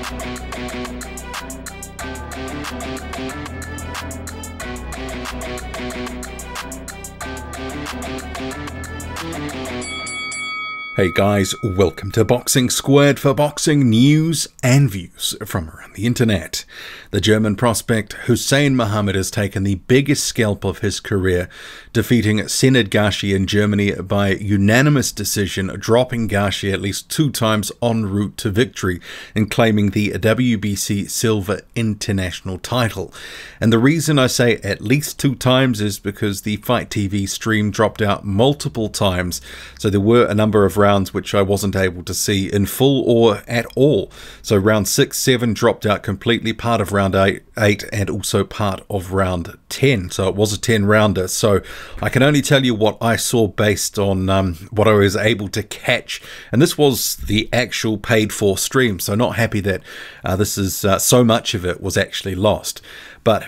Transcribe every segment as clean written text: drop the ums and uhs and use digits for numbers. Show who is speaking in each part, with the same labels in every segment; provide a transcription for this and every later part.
Speaker 1: Hey guys, welcome to Boxing Squared for boxing news and views from around the internet. The German prospect Hussein Muhamed has taken the biggest scalp of his career, defeating Senad Gashi in Germany by unanimous decision, dropping Gashi at least 2 times en route to victory and claiming the WBC Silver International title. And the reason I say at least 2 times is because the Fight TV stream dropped out multiple times, so there were a number of rounds which I wasn't able to see in full or at all. So round 6, 7 dropped out completely, part of round 8 and also part of round 10. So it was a 10-rounder. So I can only tell you what I saw based on what I was able to catch. And this was the actual paid-for stream. So not happy that this is so much of it was actually lost. But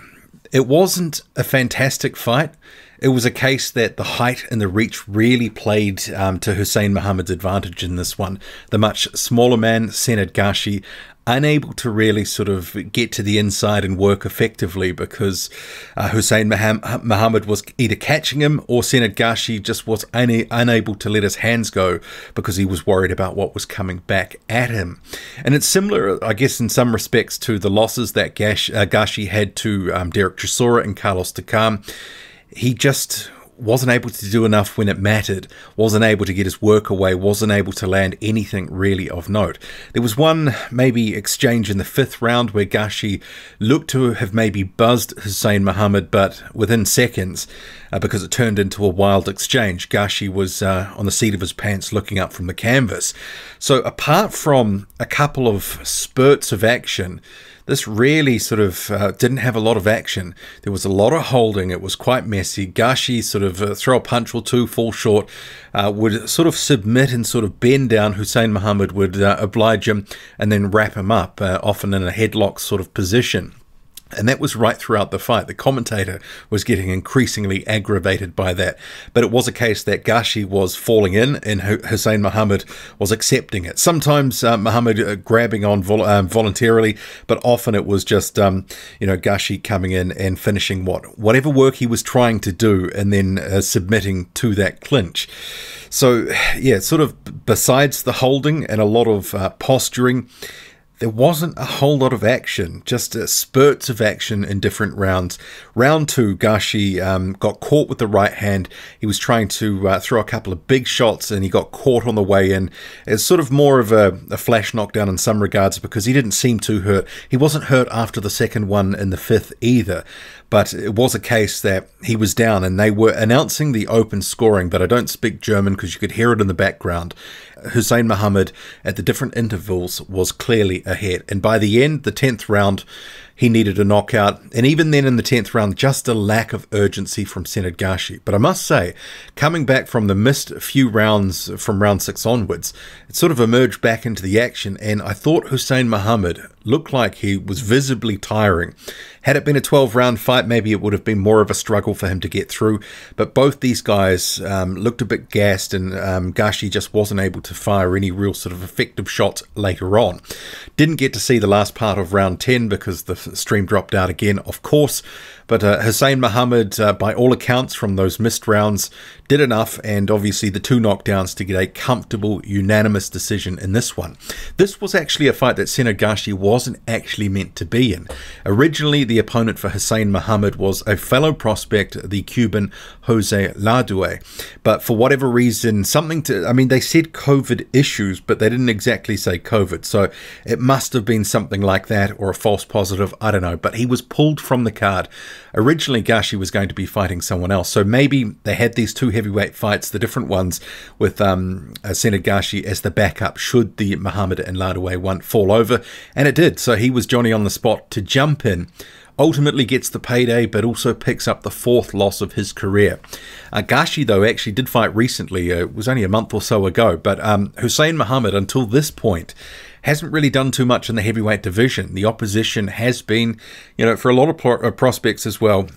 Speaker 1: it wasn't a fantastic fight. It was a case that the height and the reach really played to Hussein Muhamed's advantage in this one. The much smaller man, Senad Gashi, unable to really sort of get to the inside and work effectively because Hussein Muhamed was either catching him or Senad Gashi just was unable to let his hands go because he was worried about what was coming back at him. And it's similar, I guess, in some respects to the losses that Gashi had to Derek Chisora and Carlos Takam. He just wasn't able to do enough when it mattered, wasn't able to get his work away, wasn't able to land anything really of note. There was one maybe exchange in the 5th round where Gashi looked to have maybe buzzed Hussein Muhamed, but within seconds, because it turned into a wild exchange, Gashi was on the seat of his pants looking up from the canvas. So apart from a couple of spurts of action, this really sort of didn't have a lot of action. There was a lot of holding. It was quite messy. Gashi sort of throw a punch or two, fall short, would sort of submit and sort of bend down. Hussein Muhamed would oblige him and then wrap him up, often in a headlock sort of position. And that was right throughout the fight. The commentator was getting increasingly aggravated by that. But it was a case that Gashi was falling in and Hussein Muhamed was accepting it. Sometimes Muhamed grabbing on voluntarily, but often it was just, Gashi coming in and finishing whatever work he was trying to do and then submitting to that clinch. So, yeah, sort of besides the holding and a lot of posturing, there wasn't a whole lot of action, just spurts of action in different rounds. Round 2, Gashi got caught with the right hand. He was trying to throw a couple of big shots and he got caught on the way in. It's sort of more of a flash knockdown in some regards because he didn't seem too hurt. He wasn't hurt after the second one in the 5th either. But it was a case that he was down and they were announcing the open scoring, but I don't speak German because you could hear it in the background. Hussein Muhamed at the different intervals was clearly ahead. And by the end, the 10th round, he needed a knockout. And even then in the 10th round, just a lack of urgency from Senad Gashi. But I must say, coming back from the missed few rounds from round 6 onwards, it sort of emerged back into the action. And I thought Hussein Muhamed looked like he was visibly tiring. Had it been a 12-round fight, maybe it would have been more of a struggle for him to get through. But both these guys looked a bit gassed and Gashi just wasn't able to fire any real sort of effective shots later on. Didn't get to see the last part of round 10 because the stream dropped out again, of course. But Hussein Muhamed, by all accounts from those missed rounds, did enough, and obviously the 2 knockdowns to get a comfortable, unanimous decision in this one. This was actually a fight that Senad Gashi wasn't actually meant to be in. Originally, the opponent for Hussein Muhamed was a fellow prospect, the Cuban Jose Lardue. But for whatever reason, they said COVID issues, but they didn't exactly say COVID. So it must have been something like that or a false positive, I don't know. But he was pulled from the card. Originally, Gashi was going to be fighting someone else. So maybe they had these 2 heavyweight fights, the different ones, with Senad Gashi as the backup should the Muhamed and Lardue one fall over. And it did. So he was Johnny on the spot to jump in. Ultimately gets the payday, but also picks up the 4th loss of his career. Gashi, though, actually did fight recently. It was only a month or so ago. But Hussein Muhamed, until this point, hasn't really done too much in the heavyweight division. The opposition has been, for a lot of prospects as well,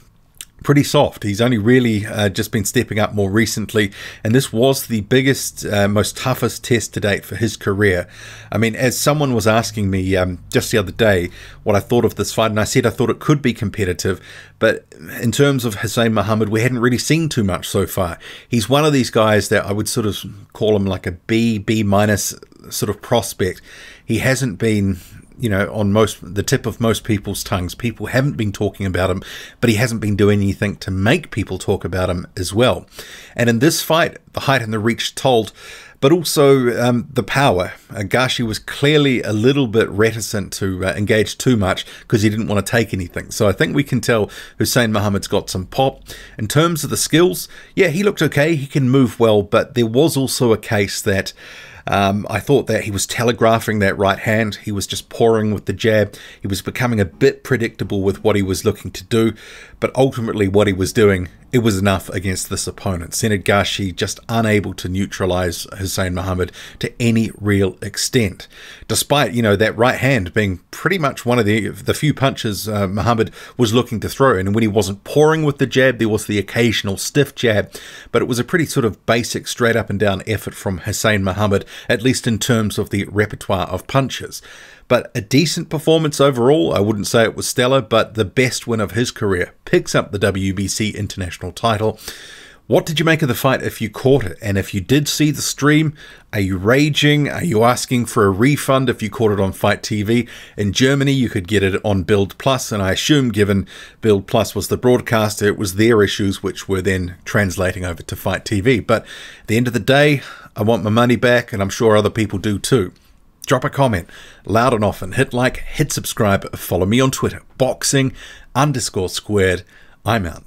Speaker 1: pretty soft. He's only really just been stepping up more recently, and this was the biggest, most toughest test to date for his career. I mean, as someone was asking me just the other day what I thought of this fight, and I said I thought it could be competitive, but in terms of Hussein Muhamed, we hadn't really seen too much so far. He's one of these guys that I would sort of call him like a B minus sort of prospect. He hasn't been, you know, on the tip of most people's tongues. People haven't been talking about him, but he hasn't been doing anything to make people talk about him as well. And in this fight, the height and the reach told, but also the power. Gashi was clearly a little bit reticent to engage too much because he didn't want to take anything. So I think we can tell Hussein Muhamed's got some pop. In terms of the skills, yeah, he looked okay. He can move well, but there was also a case that I thought that he was telegraphing that right hand. He was just pouring with the jab. He was becoming a bit predictable with what he was looking to do, but ultimately what he was doing, it was enough against this opponent. Senad Gashi just unable to neutralize Hussein Muhamed to any real extent, despite, you know, that right hand being pretty much one of the few punches Muhamed was looking to throw. And when he wasn't pouring with the jab, there was the occasional stiff jab, but it was a pretty sort of basic straight up and down effort from Hussein Muhamed, at least in terms of the repertoire of punches. But a decent performance overall. I wouldn't say it was stellar, but the best win of his career. Picks up the WBC international title. What did you make of the fight if you caught it? And if you did see the stream, are you raging? Are you asking for a refund if you caught it on Fight TV? In Germany, you could get it on Bild Plus, and I assume given Bild Plus was the broadcaster, it was their issues which were then translating over to Fight TV. But at the end of the day, I want my money back, and I'm sure other people do too. Drop a comment, loud and often, hit like, hit subscribe, follow me on Twitter, boxing_squared. I'm out.